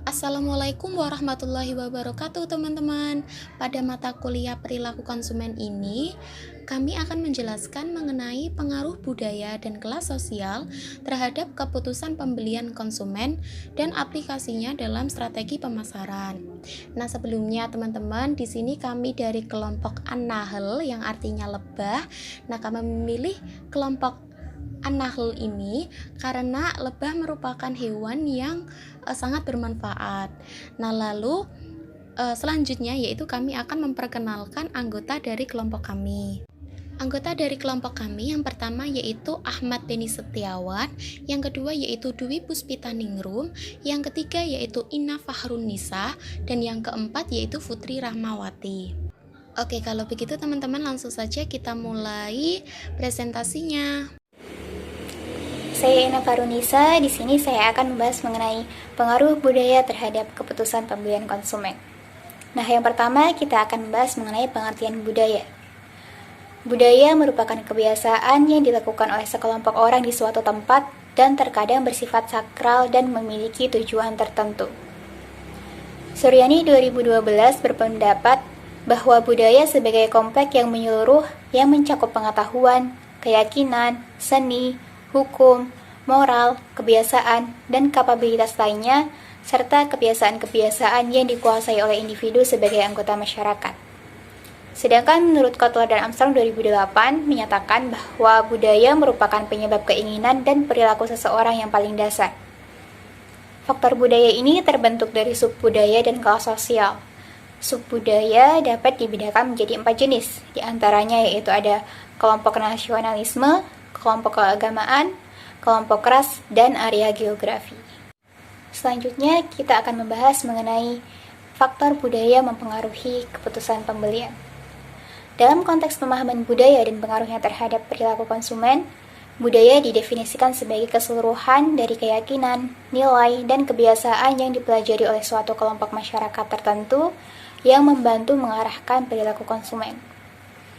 Assalamualaikum warahmatullahi wabarakatuh teman-teman. Pada mata kuliah perilaku konsumen ini, kami akan menjelaskan mengenai pengaruh budaya dan kelas sosial terhadap keputusan pembelian konsumen dan aplikasinya dalam strategi pemasaran. Nah, sebelumnya teman-teman, di sini kami dari kelompok An-Nahl yang artinya lebah. Nah, kami memilih kelompok An-Nahl ini karena lebah merupakan hewan yang sangat bermanfaat. Nah, lalu selanjutnya yaitu kami akan memperkenalkan anggota dari kelompok kami. Anggota dari kelompok kami yang pertama yaitu Ahmad Beni Setiawan, yang kedua yaitu Dwi Puspita Ningrum, yang ketiga yaitu Ina Fahrun Nisa, dan yang keempat yaitu Putri Rahmawati. Oke, kalau begitu teman-teman langsung saja kita mulai presentasinya. Saya Ina Farunisa. Di sini saya akan membahas mengenai pengaruh budaya terhadap keputusan pembelian konsumen. Nah, yang pertama kita akan membahas mengenai pengertian budaya. Budaya merupakan kebiasaan yang dilakukan oleh sekelompok orang di suatu tempat dan terkadang bersifat sakral dan memiliki tujuan tertentu. Suryani 2012 berpendapat bahwa budaya sebagai kompleks yang menyeluruh yang mencakup pengetahuan, keyakinan, seni, hukum, moral, kebiasaan, dan kapabilitas lainnya, serta kebiasaan-kebiasaan yang dikuasai oleh individu sebagai anggota masyarakat. Sedangkan menurut Kotler dan Armstrong 2008 menyatakan bahwa budaya merupakan penyebab keinginan dan perilaku seseorang yang paling dasar. Faktor budaya ini terbentuk dari subbudaya dan kelas sosial. Subbudaya dapat dibedakan menjadi 4 jenis, diantaranya yaitu ada kelompok nasionalisme, kelompok keagamaan, kelompok ras, dan area geografi. Selanjutnya, kita akan membahas mengenai faktor budaya mempengaruhi keputusan pembelian. Dalam konteks pemahaman budaya dan pengaruhnya terhadap perilaku konsumen, budaya didefinisikan sebagai keseluruhan dari keyakinan, nilai, dan kebiasaan yang dipelajari oleh suatu kelompok masyarakat tertentu yang membantu mengarahkan perilaku konsumen.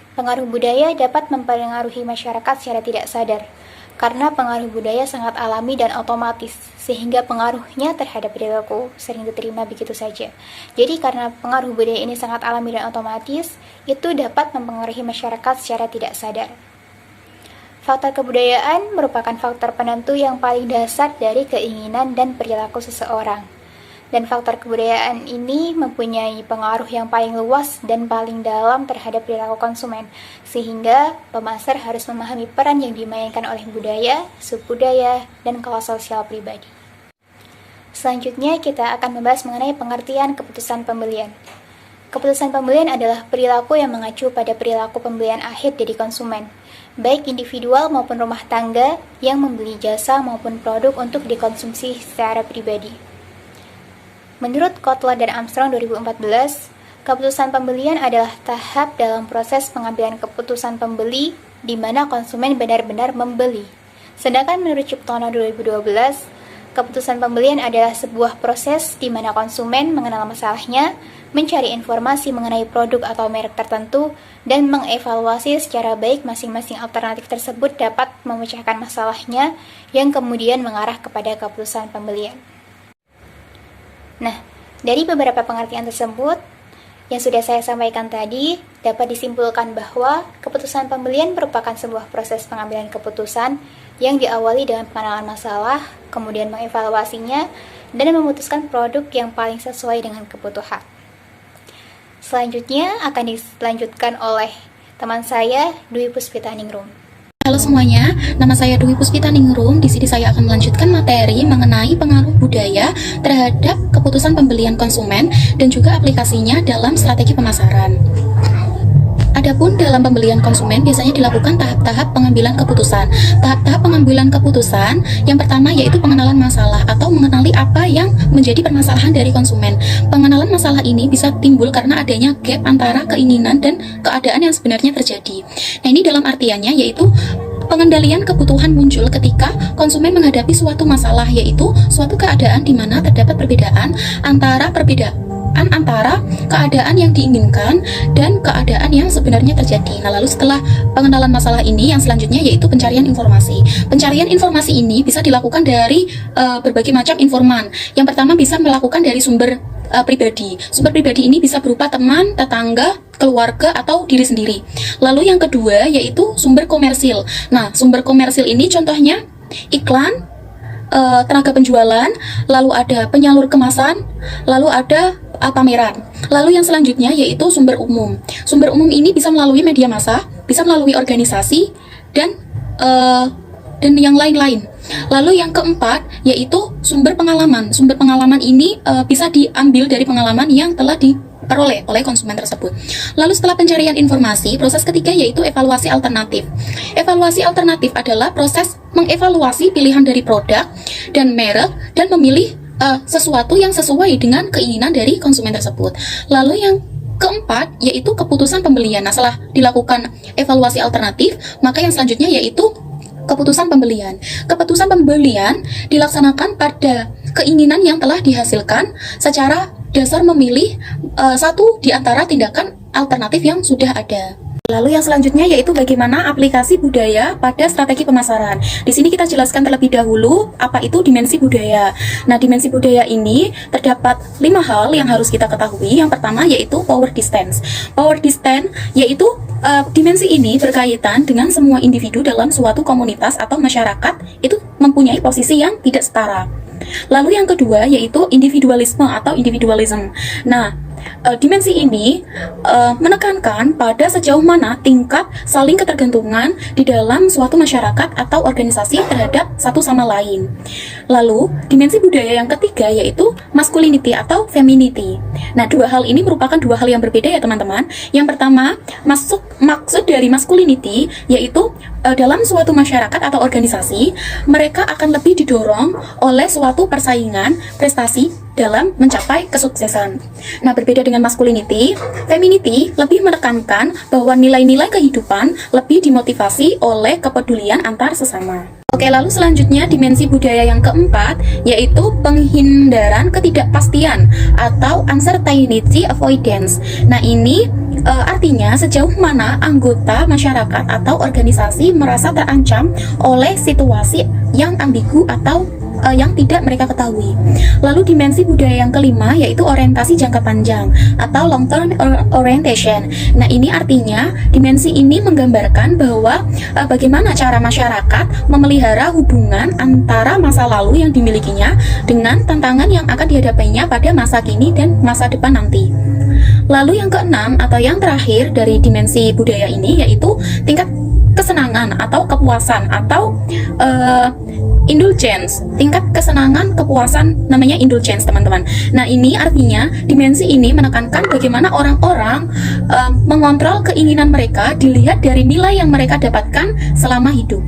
Pengaruh budaya dapat mempengaruhi masyarakat secara tidak sadar, karena pengaruh budaya sangat alami dan otomatis, sehingga pengaruhnya terhadap perilaku sering diterima begitu saja. Jadi karena pengaruh budaya ini sangat alami dan otomatis, itu dapat mempengaruhi masyarakat secara tidak sadar. Faktor kebudayaan merupakan faktor penentu yang paling dasar dari keinginan dan perilaku seseorang. Dan faktor kebudayaan ini mempunyai pengaruh yang paling luas dan paling dalam terhadap perilaku konsumen, sehingga pemasar harus memahami peran yang dimainkan oleh budaya, subbudaya, dan kelas sosial pribadi. Selanjutnya, kita akan membahas mengenai pengertian keputusan pembelian. Keputusan pembelian adalah perilaku yang mengacu pada perilaku pembelian akhir dari konsumen, baik individual maupun rumah tangga yang membeli jasa maupun produk untuk dikonsumsi secara pribadi. Menurut Kotler dan Armstrong 2014, keputusan pembelian adalah tahap dalam proses pengambilan keputusan pembeli di mana konsumen benar-benar membeli. Sedangkan menurut Ciptono 2012, keputusan pembelian adalah sebuah proses di mana konsumen mengenal masalahnya, mencari informasi mengenai produk atau merek tertentu, dan mengevaluasi secara baik masing-masing alternatif tersebut dapat memecahkan masalahnya yang kemudian mengarah kepada keputusan pembelian. Nah, dari beberapa pengertian tersebut yang sudah saya sampaikan tadi, dapat disimpulkan bahwa keputusan pembelian merupakan sebuah proses pengambilan keputusan yang diawali dengan pengenalan masalah, kemudian mengevaluasinya, dan memutuskan produk yang paling sesuai dengan kebutuhan. Selanjutnya akan dilanjutkan oleh teman saya, Dwi Puspita Ningrum. Halo semuanya, nama saya Dwi Puspita Ningrum. Di sini saya akan melanjutkan materi mengenai pengaruh budaya terhadap keputusan pembelian konsumen dan juga aplikasinya dalam strategi pemasaran. Adapun dalam pembelian konsumen biasanya dilakukan tahap-tahap pengambilan keputusan. Tahap-tahap pengambilan keputusan yang pertama yaitu pengenalan masalah atau mengenali apa yang menjadi permasalahan dari konsumen. Pengenalan masalah ini bisa timbul karena adanya gap antara keinginan dan keadaan yang sebenarnya terjadi. Nah, ini dalam artiannya yaitu pengendalian kebutuhan muncul ketika konsumen menghadapi suatu masalah, yaitu suatu keadaan di mana terdapat perbedaan antara perbedaan antara keadaan yang diinginkan dan keadaan yang sebenarnya terjadi. Nah, lalu setelah pengenalan masalah ini, yang selanjutnya yaitu pencarian informasi. Pencarian informasi ini bisa dilakukan dari berbagai macam informan. Yang pertama bisa melakukan dari sumber pribadi. Sumber pribadi ini bisa berupa teman, tetangga, keluarga, atau diri sendiri. Lalu yang kedua yaitu sumber komersil. Nah, sumber komersil ini contohnya iklan, tenaga penjualan, lalu ada penyalur kemasan, lalu ada pameran. Lalu yang selanjutnya yaitu sumber umum. Sumber umum ini bisa melalui media massa, bisa melalui organisasi, dan yang lain-lain. Lalu yang keempat yaitu sumber pengalaman. Sumber pengalaman ini bisa diambil dari pengalaman yang telah diperoleh oleh konsumen tersebut. Lalu setelah pencarian informasi, proses ketiga yaitu evaluasi alternatif. Evaluasi alternatif adalah proses mengevaluasi pilihan dari produk dan merek dan memilih sesuatu yang sesuai dengan keinginan dari konsumen tersebut. Lalu yang keempat yaitu keputusan pembelian. Nah, setelah dilakukan evaluasi alternatif, maka yang selanjutnya yaitu keputusan pembelian. Keputusan pembelian dilaksanakan pada keinginan yang telah dihasilkan secara dasar memilih satu di antara tindakan alternatif yang sudah ada. Lalu yang selanjutnya yaitu bagaimana aplikasi budaya pada strategi pemasaran. Di sini kita jelaskan terlebih dahulu apa itu dimensi budaya. Nah, dimensi budaya ini terdapat 5 hal yang harus kita ketahui. Yang pertama yaitu power distance. Power distance yaitu dimensi ini berkaitan dengan semua individu dalam suatu komunitas atau masyarakat itu mempunyai posisi yang tidak setara. Lalu yang kedua yaitu individualisme atau individualism. Nah, dimensi ini menekankan pada sejauh mana tingkat saling ketergantungan di dalam suatu masyarakat atau organisasi terhadap satu sama lain. Lalu, dimensi budaya yang ketiga yaitu masculinity atau femininity. Nah, dua hal ini merupakan dua hal yang berbeda ya teman-teman. Yang pertama, maksud dari masculinity yaitu dalam suatu masyarakat atau organisasi, mereka akan lebih didorong oleh suatu persaingan prestasi dalam mencapai kesuksesan. Nah, berbeda dengan masculinity, femininity lebih menekankan bahwa nilai-nilai kehidupan lebih dimotivasi oleh kepedulian antar sesama. Oke, lalu selanjutnya dimensi budaya yang keempat yaitu penghindaran ketidakpastian atau uncertainty avoidance. Nah, ini artinya sejauh mana anggota masyarakat atau organisasi merasa terancam oleh situasi yang ambigu atau yang tidak mereka ketahui. Lalu dimensi budaya yang kelima yaitu orientasi jangka panjang atau long term orientation. Nah, ini artinya dimensi ini menggambarkan bahwa bagaimana cara masyarakat memelihara hubungan antara masa lalu yang dimilikinya dengan tantangan yang akan dihadapinya pada masa kini dan masa depan nanti. Lalu yang keenam atau yang terakhir dari dimensi budaya ini yaitu tingkat kesenangan atau kepuasan atau indulgence, tingkat kesenangan kepuasan namanya indulgence teman-teman. Nah, ini artinya dimensi ini menekankan bagaimana orang-orang mengontrol keinginan mereka dilihat dari nilai yang mereka dapatkan selama hidup.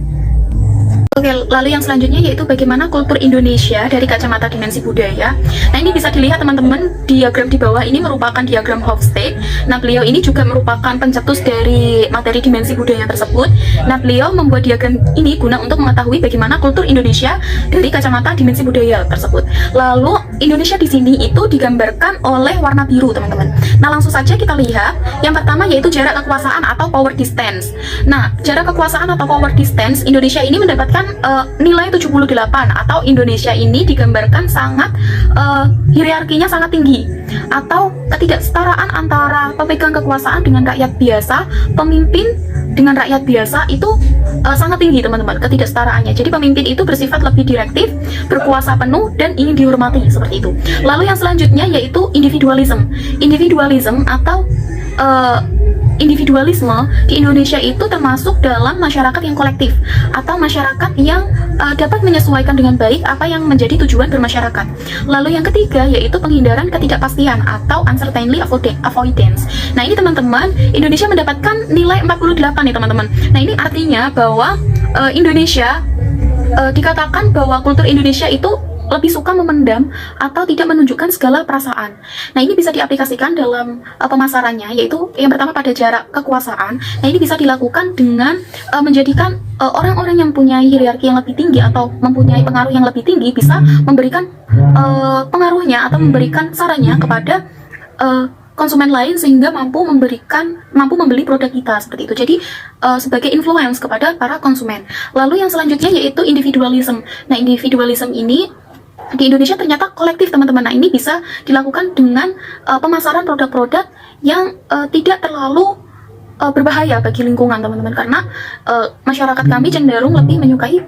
Oke, lalu yang selanjutnya yaitu bagaimana kultur Indonesia dari kacamata dimensi budaya. Nah, ini bisa dilihat teman-teman, diagram di bawah ini merupakan diagram Hofstede. Nah, beliau ini juga merupakan pencetus dari materi dimensi budaya tersebut. Nah, beliau membuat diagram ini guna untuk mengetahui bagaimana kultur Indonesia dari kacamata dimensi budaya tersebut. Lalu, Indonesia di sini itu digambarkan oleh warna biru, teman-teman. Nah, langsung saja kita lihat. Yang pertama yaitu jarak kekuasaan atau power distance. Nah, jarak kekuasaan atau power distance, Indonesia ini mendapatkan nilai 78 atau Indonesia ini digambarkan sangat hierarkinya sangat tinggi atau ketidaksetaraan antara pemegang kekuasaan dengan rakyat biasa, pemimpin dengan rakyat biasa itu sangat tinggi teman-teman ketidaksetaraannya. Jadi pemimpin itu bersifat lebih direktif, berkuasa penuh dan ingin dihormati seperti itu. Lalu yang selanjutnya yaitu individualism. Individualism atau individualisme di Indonesia itu termasuk dalam masyarakat yang kolektif atau masyarakat yang dapat menyesuaikan dengan baik apa yang menjadi tujuan bermasyarakat. Lalu yang ketiga yaitu penghindaran ketidakpastian atau uncertainty avoidance. Nah, ini teman-teman, Indonesia mendapatkan nilai 48 nih teman-teman. Nah, ini artinya bahwa Indonesia dikatakan bahwa kultur Indonesia itu lebih suka memendam atau tidak menunjukkan segala perasaan. Nah, ini bisa diaplikasikan dalam pemasarannya, yaitu yang pertama pada jarak kekuasaan. Nah, ini bisa dilakukan dengan menjadikan orang-orang yang punya hierarki yang lebih tinggi atau mempunyai pengaruh yang lebih tinggi bisa memberikan pengaruhnya atau memberikan sarannya kepada konsumen lain sehingga mampu membeli produk kita seperti itu. Jadi sebagai influence kepada para konsumen. Lalu yang selanjutnya yaitu individualism. Nah, individualism ini di Indonesia ternyata kolektif, teman-teman. Nah, ini bisa dilakukan dengan pemasaran produk-produk yang tidak terlalu berbahaya bagi lingkungan, teman-teman, karena masyarakat kami cenderung lebih menyukai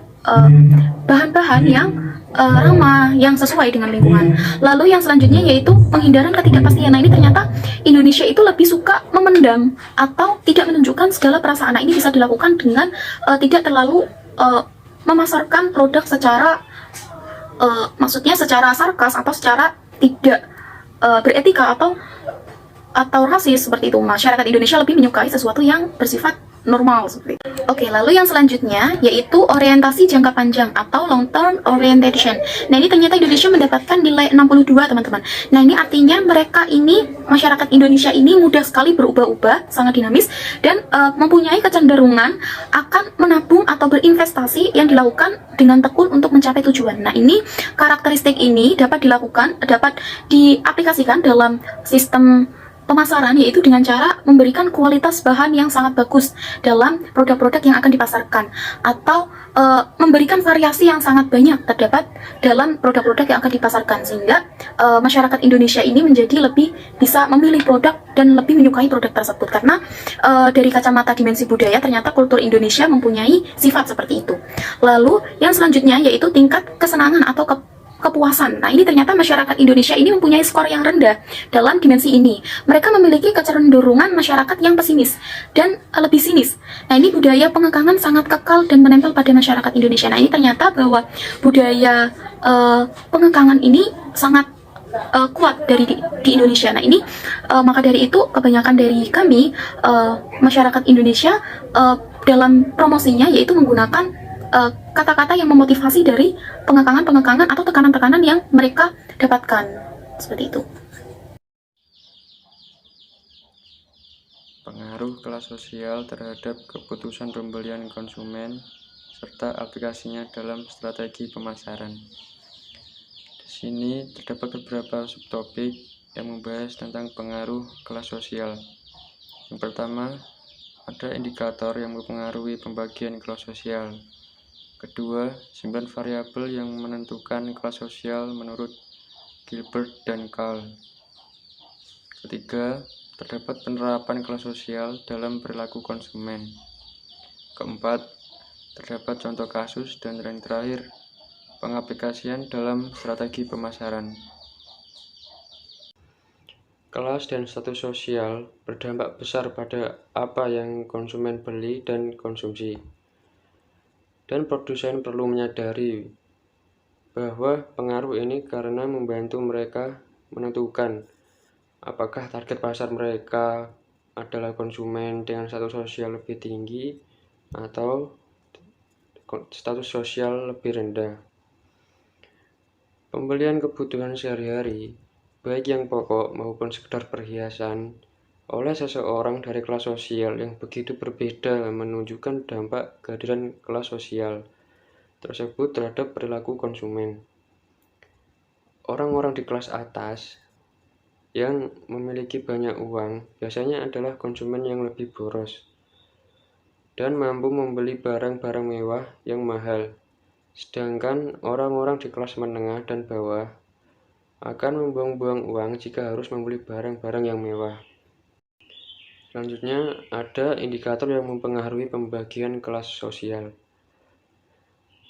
bahan-bahan yang ramah, yang sesuai dengan lingkungan. Lalu yang selanjutnya yaitu penghindaran ketidakpastian. Nah, ini ternyata Indonesia itu lebih suka memendam atau tidak menunjukkan segala perasaan. Nah, ini bisa dilakukan dengan tidak terlalu memasarkan produk secara maksudnya secara sarkas atau secara tidak beretika atau rasis seperti itu. Masyarakat Indonesia lebih menyukai sesuatu yang bersifat normal seperti itu. Oke, lalu yang selanjutnya yaitu orientasi jangka panjang atau long term orientation. Nah, ini ternyata Indonesia mendapatkan nilai 62, teman-teman. Nah, ini artinya masyarakat Indonesia ini mudah sekali berubah-ubah, sangat dinamis, dan mempunyai kecenderungan akan menabung atau berinvestasi yang dilakukan dengan tekun untuk mencapai tujuan. Nah, ini karakteristik ini dapat diaplikasikan dalam sistem pemasaran, yaitu dengan cara memberikan kualitas bahan yang sangat bagus dalam produk-produk yang akan dipasarkan, atau memberikan variasi yang sangat banyak terdapat dalam produk-produk yang akan dipasarkan, sehingga masyarakat Indonesia ini menjadi lebih bisa memilih produk dan lebih menyukai produk tersebut. Karena dari kacamata dimensi budaya, ternyata kultur Indonesia mempunyai sifat seperti itu. Lalu yang selanjutnya yaitu tingkat kesenangan atau kepuasan. Nah, ini ternyata masyarakat Indonesia ini mempunyai skor yang rendah dalam dimensi ini. Mereka memiliki kecenderungan masyarakat yang pesimis dan lebih sinis. Nah, ini budaya pengekangan sangat kekal dan menempel pada masyarakat Indonesia. Nah, ini ternyata bahwa budaya pengekangan ini sangat kuat di Indonesia. Nah, ini maka dari itu kebanyakan dari kami masyarakat Indonesia dalam promosinya yaitu menggunakan kata-kata yang memotivasi dari pengekangan atau tekanan-tekanan yang mereka dapatkan seperti itu. Pengaruh kelas sosial terhadap keputusan pembelian konsumen serta aplikasinya dalam strategi pemasaran. Di sini terdapat beberapa subtopik yang membahas tentang pengaruh kelas sosial. Yang pertama, ada indikator yang mempengaruhi pembagian kelas sosial. Kedua, 9 variabel yang menentukan kelas sosial menurut Gilbert dan Kahl. Ketiga, terdapat penerapan kelas sosial dalam perilaku konsumen. Keempat, terdapat contoh kasus, dan yang terakhir, pengaplikasian dalam strategi pemasaran. Kelas dan status sosial berdampak besar pada apa yang konsumen beli dan konsumsi. Dan produsen perlu menyadari bahwa pengaruh ini karena membantu mereka menentukan apakah target pasar mereka adalah konsumen dengan status sosial lebih tinggi atau status sosial lebih rendah. Pembelian kebutuhan sehari-hari, baik yang pokok maupun sekedar perhiasan, oleh seseorang dari kelas sosial yang begitu berbeda menunjukkan dampak kehadiran kelas sosial tersebut terhadap perilaku konsumen. Orang-orang di kelas atas yang memiliki banyak uang biasanya adalah konsumen yang lebih boros dan mampu membeli barang-barang mewah yang mahal, sedangkan orang-orang di kelas menengah dan bawah akan membuang-buang uang jika harus membeli barang-barang yang mewah. Selanjutnya, ada indikator yang mempengaruhi pembagian kelas sosial.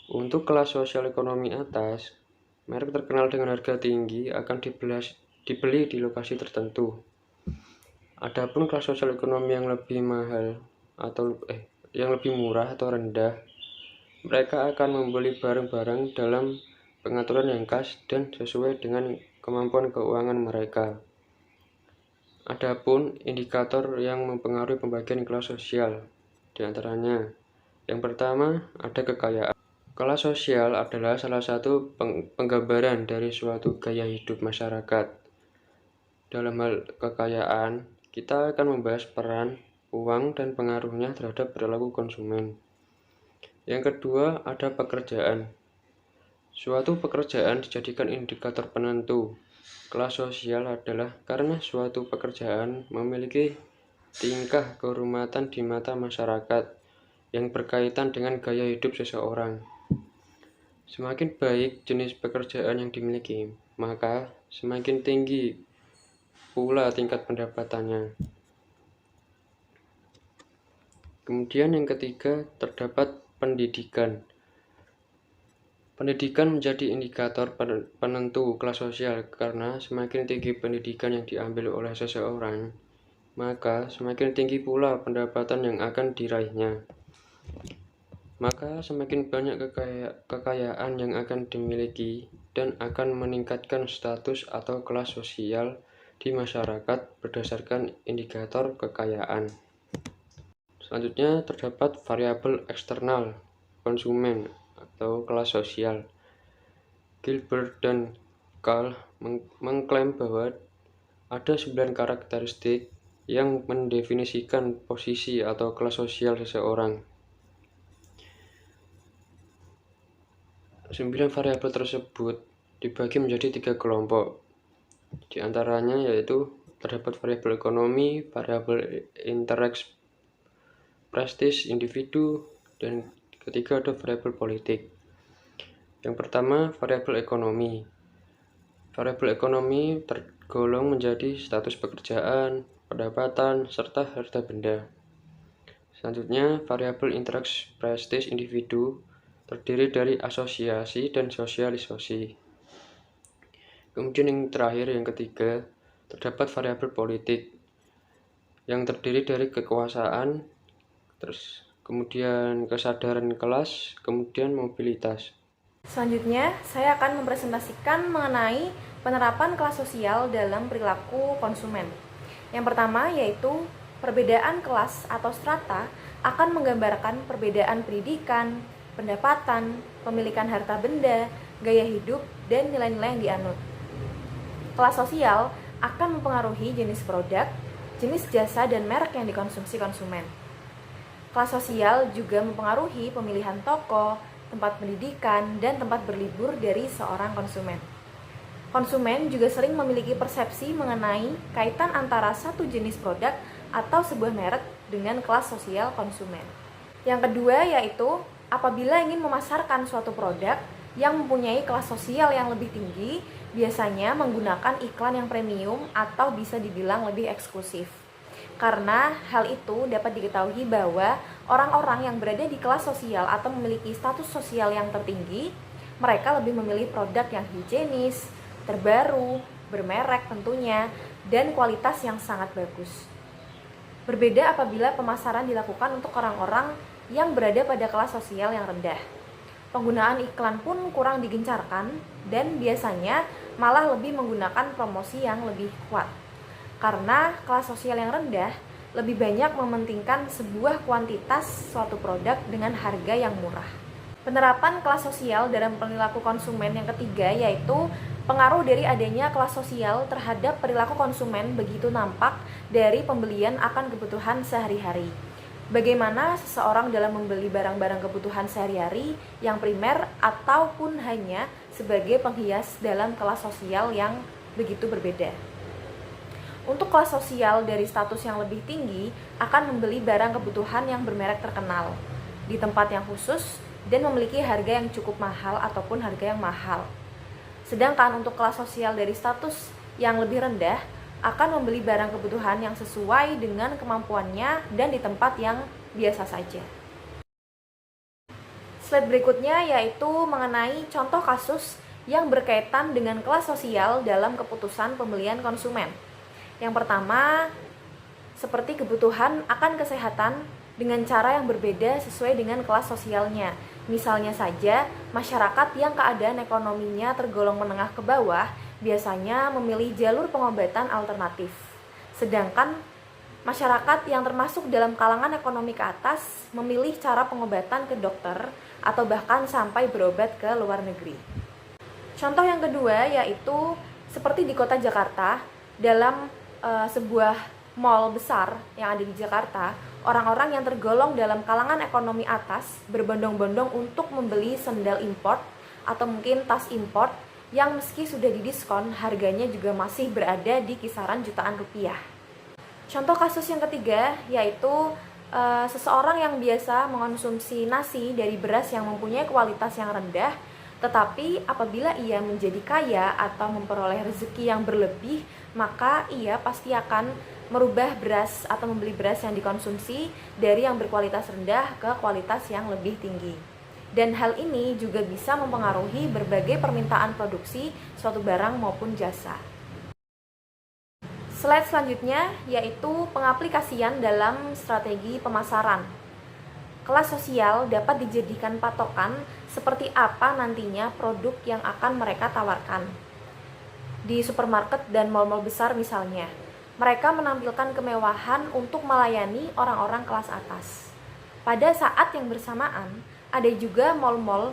Untuk kelas sosial ekonomi atas, merek terkenal dengan harga tinggi akan dibeli di lokasi tertentu. Adapun kelas sosial ekonomi yang lebih murah atau rendah, mereka akan membeli barang-barang dalam pengaturan yang khas dan sesuai dengan kemampuan keuangan mereka. Adapun indikator yang mempengaruhi pembagian kelas sosial, diantaranya yang pertama ada kekayaan. Kelas sosial adalah salah satu penggambaran dari suatu gaya hidup masyarakat. Dalam hal kekayaan, kita akan membahas peran, uang, dan pengaruhnya terhadap perilaku konsumen. Yang kedua ada pekerjaan. Suatu pekerjaan dijadikan indikator penentu kelas sosial adalah karena suatu pekerjaan memiliki tingkah kehormatan di mata masyarakat yang berkaitan dengan gaya hidup seseorang. Semakin baik jenis pekerjaan yang dimiliki, maka semakin tinggi pula tingkat pendapatannya. Kemudian yang ketiga, terdapat pendidikan. Pendidikan menjadi indikator penentu kelas sosial karena semakin tinggi pendidikan yang diambil oleh seseorang, maka semakin tinggi pula pendapatan yang akan diraihnya. Maka semakin banyak kekayaan yang akan dimiliki dan akan meningkatkan status atau kelas sosial di masyarakat berdasarkan indikator kekayaan. Selanjutnya terdapat variabel eksternal konsumen atau kelas sosial. Gilbert dan Kahl mengklaim bahwa ada 9 karakteristik yang mendefinisikan posisi atau kelas sosial seseorang. 9 variabel tersebut dibagi menjadi 3 kelompok. Di antaranya yaitu terdapat variabel ekonomi, variabel intereks prestis individu, dan ketiga ada variabel politik. Yang pertama, variabel ekonomi. Variabel ekonomi tergolong menjadi status pekerjaan, pendapatan, serta harta benda. Selanjutnya, variabel intereks prestis individu terdiri dari asosiasi dan sosialisasi. Kemudian yang terakhir, yang ketiga, terdapat variabel politik yang terdiri dari kekuasaan, kemudian kesadaran kelas, kemudian mobilitas. Selanjutnya, saya akan mempresentasikan mengenai penerapan kelas sosial dalam perilaku konsumen. Yang pertama yaitu perbedaan kelas atau strata akan menggambarkan perbedaan pendidikan, pendapatan, pemilikan harta benda, gaya hidup, dan nilai-nilai yang dianut. Kelas sosial akan mempengaruhi jenis produk, jenis jasa, dan merek yang dikonsumsi konsumen. Kelas sosial juga mempengaruhi pemilihan toko, tempat pendidikan, dan tempat berlibur dari seorang konsumen. Konsumen juga sering memiliki persepsi mengenai kaitan antara satu jenis produk atau sebuah merek dengan kelas sosial konsumen. Yang kedua yaitu apabila ingin memasarkan suatu produk yang mempunyai kelas sosial yang lebih tinggi, biasanya menggunakan iklan yang premium atau bisa dibilang lebih eksklusif. Karena hal itu dapat diketahui bahwa orang-orang yang berada di kelas sosial atau memiliki status sosial yang tertinggi, mereka lebih memilih produk yang higienis, terbaru, bermerek tentunya, dan kualitas yang sangat bagus. Berbeda apabila pemasaran dilakukan untuk orang-orang yang berada pada kelas sosial yang rendah. Penggunaan iklan pun kurang digencarkan dan biasanya malah lebih menggunakan promosi yang lebih kuat. Karena kelas sosial yang rendah lebih banyak mementingkan sebuah kuantitas suatu produk dengan harga yang murah. Penerapan kelas sosial dalam perilaku konsumen yang ketiga yaitu pengaruh dari adanya kelas sosial terhadap perilaku konsumen begitu nampak dari pembelian akan kebutuhan sehari-hari. Bagaimana seseorang dalam membeli barang-barang kebutuhan sehari-hari yang primer ataupun hanya sebagai penghias dalam kelas sosial yang begitu berbeda. Untuk kelas sosial dari status yang lebih tinggi akan membeli barang kebutuhan yang bermerek terkenal di tempat yang khusus dan memiliki harga yang cukup mahal ataupun harga yang mahal. Sedangkan untuk kelas sosial dari status yang lebih rendah akan membeli barang kebutuhan yang sesuai dengan kemampuannya dan di tempat yang biasa saja. Slide berikutnya yaitu mengenai contoh kasus yang berkaitan dengan kelas sosial dalam keputusan pembelian konsumen. Yang pertama, seperti kebutuhan akan kesehatan dengan cara yang berbeda sesuai dengan kelas sosialnya. Misalnya saja, masyarakat yang keadaan ekonominya tergolong menengah ke bawah biasanya memilih jalur pengobatan alternatif. Sedangkan masyarakat yang termasuk dalam kalangan ekonomi ke atas memilih cara pengobatan ke dokter atau bahkan sampai berobat ke luar negeri. Contoh yang kedua yaitu seperti di kota Jakarta, dalam sebuah mall besar yang ada di Jakarta, orang-orang yang tergolong dalam kalangan ekonomi atas berbondong-bondong untuk membeli sendal import atau mungkin tas import yang meski sudah didiskon, harganya juga masih berada di kisaran jutaan rupiah. Contoh kasus yang ketiga yaitu seseorang yang biasa mengonsumsi nasi dari beras yang mempunyai kualitas yang rendah, tetapi apabila ia menjadi kaya atau memperoleh rezeki yang berlebih, maka ia pasti akan merubah beras atau membeli beras yang dikonsumsi dari yang berkualitas rendah ke kualitas yang lebih tinggi. Dan hal ini juga bisa mempengaruhi berbagai permintaan produksi suatu barang maupun jasa. Slide selanjutnya yaitu pengaplikasian dalam strategi pemasaran. Kelas sosial dapat dijadikan patokan seperti apa nantinya produk yang akan mereka tawarkan. Di supermarket dan mal-mal besar misalnya, mereka menampilkan kemewahan untuk melayani orang-orang kelas atas. Pada saat yang bersamaan, ada juga mal-mal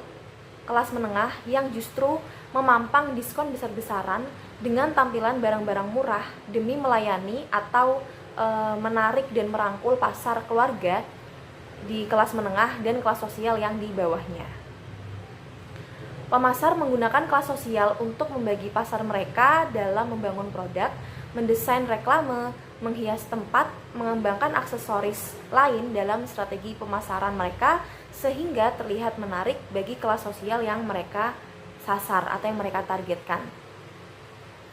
kelas menengah yang justru memampang diskon besar-besaran dengan tampilan barang-barang murah demi melayani atau menarik dan merangkul pasar keluarga di kelas menengah dan kelas sosial yang di bawahnya. Pemasar menggunakan kelas sosial untuk membagi pasar mereka dalam membangun produk, mendesain reklame, menghias tempat, mengembangkan aksesoris lain dalam strategi pemasaran mereka sehingga terlihat menarik bagi kelas sosial yang mereka sasar atau yang mereka targetkan.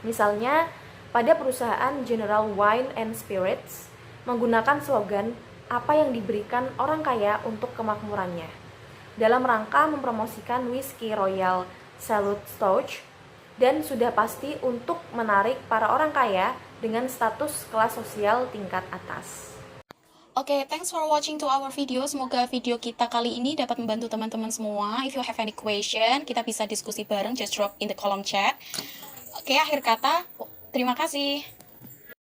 Misalnya, pada perusahaan General Wine and Spirits menggunakan slogan apa yang diberikan orang kaya untuk kemakmurannya dalam rangka mempromosikan whisky Royal Salute Stouch, dan sudah pasti untuk menarik para orang kaya dengan status kelas sosial tingkat atas. Oke, thanks for watching to our video. Semoga video kita kali ini dapat membantu teman-teman semua. If you have any question, kita bisa diskusi bareng, just drop in the column chat. Oke, akhir kata, terima kasih.